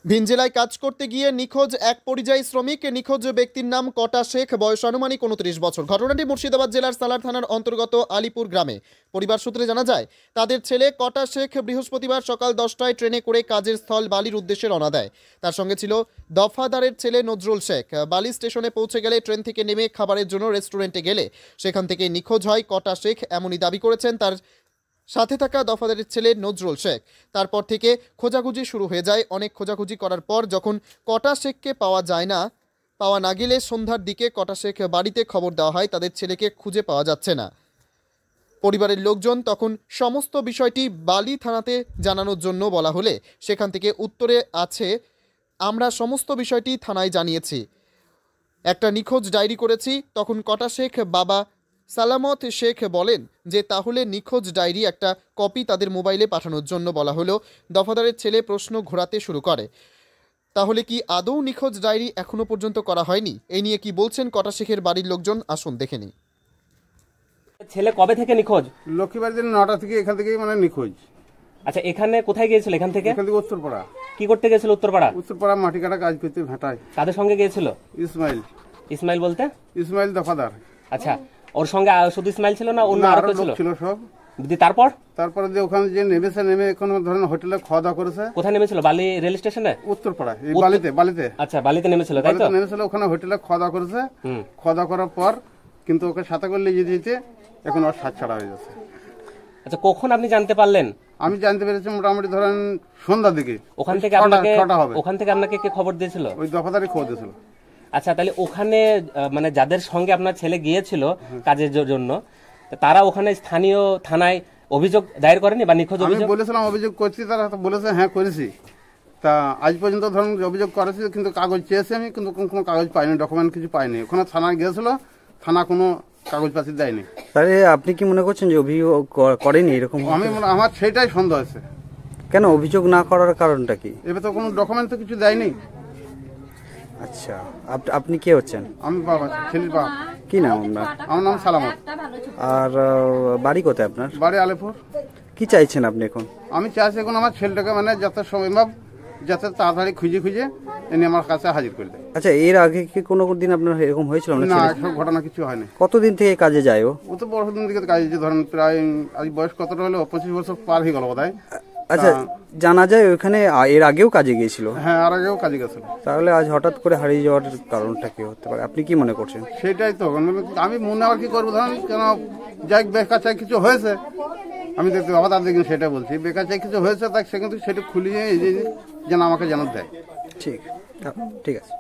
ভিন জেলায় কাজ করতে গিয়ে নিখোঁজ এক পরিযায়ী শ্রমিক। নিখোঁজ ব্যক্তির নাম কটা শেখ, বয়স আনুমানিক 29 বছর। ঘটনাটি মুর্শিদাবাদ জেলার সালার থানার অন্তর্গত আলিপুর গ্রামে। পরিবার সূত্রে জানা যায়, তাদের ছেলে কটা শেখ বৃহস্পতিবার সকাল 10টায় ট্রেনে করে কাজের স্থল বালির উদ্দেশ্যে রওনা দেয়। তার সঙ্গে ছিল দফাদারের ছেলে নজরুল শেখ। বালি স্টেশনে পৌঁছে গেলে ট্রেন থেকে নেমে খাবারের জন্য রেস্টুরেন্টে গেলে সেখান থেকে নিখোঁজ হয় কটা শেখ, এমনই দাবি করেছেন তার সাথে থাকা দফাদারের ছেলে নজরুল শেখ। তারপর থেকে খোঁজাখুঁজি শুরু হয়ে যায়। অনেক খোঁজাখুঁজি করার পর যখন কটা শেখকে পাওয়া না গেলে সন্ধ্যার দিকে কটা শেখ বাড়িতে খবর দেওয়া হয় তাদের ছেলেকে খুঁজে পাওয়া যাচ্ছে না। পরিবারের লোকজন তখন সমস্ত বিষয়টি বালি থানাতে জানানোর জন্য বলা হলে সেখান থেকে উত্তরে আছে, আমরা সমস্ত বিষয়টি থানায় জানিয়েছি, একটা নিখোঁজ ডায়েরি করেছি। তখন কটা শেখ বাবা সালামত শেখ বলেন যে তাহলে নিখোঁজ ডায়েরি একটা কপি তাদের মোবাইলে পাঠানোর জন্য বলা হলো। দফাদারের ছেলে প্রশ্ন ঘোরাতে শুরু করে, তাহলে কি আদৌ নিখোঁজ ডায়েরি এখনো পর্যন্ত করা হয়নি? এই নিয়ে কি বলছেন কটা শেখের বাড়ির লোকজন, আসুন দেখে নিই। ছেলে কবে থেকে নিখোঁজ? লক্ষ্মীবার দিন 9টা থেকে এখান থেকে মানে নিখোঁজ। আচ্ছা, এখানে কোথায় গিয়েছিল? এখান থেকে উত্তরপাড়া। কি করতে গেছিল? উত্তরপাড়া মাটি কাটা কাজ করতে ভাটায়। কাদের সঙ্গে গিয়েছিল? ইসমাইল বলতে? ইসমাইল দফাদার। আচ্ছা, ওর সঙ্গে শুধু ইসমাইল ছিল না, অন্য আরো ছিল? ছিল সব। তারপরে যে ওখানে যে নেমে এখন ধরেন হোটেলে খাওয়া দাওয়া করেছে। কোথায় নেমেছিল? বালি রেল স্টেশনে? উত্তরপাড়া, এই বালিতে। আচ্ছা, বালিতে নেমেছিল, তাই তো? নেমেছিল, ওখানে হোটেলে খাওয়া দাওয়া করেছে। খাওয়া দাওয়া করার পর কিন্তু ওকে সাথে করে নিয়ে যেতে এখন ওর সাত ছাড়া হয়ে যাচ্ছে। আচ্ছা, কখন আপনি জানতে পারলেন? আমি জানতে পেরেছি মোটামুটি ধরেন সন্ধ্যার দিকে। ওখান থেকে আপনাকে কে খবর দিয়েছিল? ওই দফাদারই খবর দিয়েছিল। আচ্ছা, তাহলে ওখানে মানে যাদের সঙ্গে আপনার ছেলে গিয়েছিল কাজের জন্য, তারা ওখানে স্থানীয় থানায় অভিযোগ দায়ের করেনি বা নিখোঁজ অভিযোগ? আমি বলেছিলাম অভিযোগ করছি, তারা বলেছে হ্যাঁ করেছি। তা আজ পর্যন্ত ধরুন অভিযোগ করেছি, কিন্তু কাগজ চেয়েছি আমি, কিন্তু কোনো কাগজ পাইনি, ডকুমেন্ট কিছু পাইনি। ওখানে থানায় গিয়েছিল, থানা কোনো কাগজপাতি দেয়নি। তাহলে আপনি কি মনে করছেন যে অভিযোগ করেনি এরকম? আমার সেটাই সন্দেহ আছে। কেন অভিযোগ না করার কারণটা কি? এবার তো কোনো ডকুমেন্ট তো কিছু দেয়নি। আচ্ছা, আপনি কে হচ্ছেন? আমি বাবা, ছেলের বাবা। কি নাম আপনার? আমার নাম সালামত। আর বাড়ি কোথায় আপনার? বাড়ি আলিপুর। কি চাইছেন আপনি এখন? আমি চাইছি এখন আমার ছেলেটাকে মানে যত সম্ভব যাতে তাড়াতাড়ি খুঁজে এনে আমার কাছে হাজির করে দেয়। আচ্ছা, এর আগে কি কোনো দিন আপনার এরকম হয়েছিল? না, এসব ঘটনা কিছু হয়নি। কতদিন থেকে কাজে যায় ও? তো বড় দিন থেকে কাজে ধরেন প্রায় আজ বয়স কতটা হলো, 25 বছর পার হয়ে গেল বোধহয়। আচ্ছা, জানা যায় ওখানে এর আগেও কাজে গিয়েছিল? হ্যাঁ, আর আগেও কাজে গেছিল। তাহলে আজ হঠাৎ করে হারিয়ে যাওয়ার কারণটা কি হতে পারে, আপনি কি মনে করছেন? সেটাই তো আমি মনে আর কি করবো, ধরেন কেন যাই বেকার চাই কিছু হয়েছে, আমি দেখতে বাবা তার দেখুন সেটা বলছি, বেকার চাই কিছু হয়েছে তাই সে কিন্তু সেটা খুলিয়ে যেন আমাকে জানাতে দেয়। ঠিক আছে, ঠিক আছে।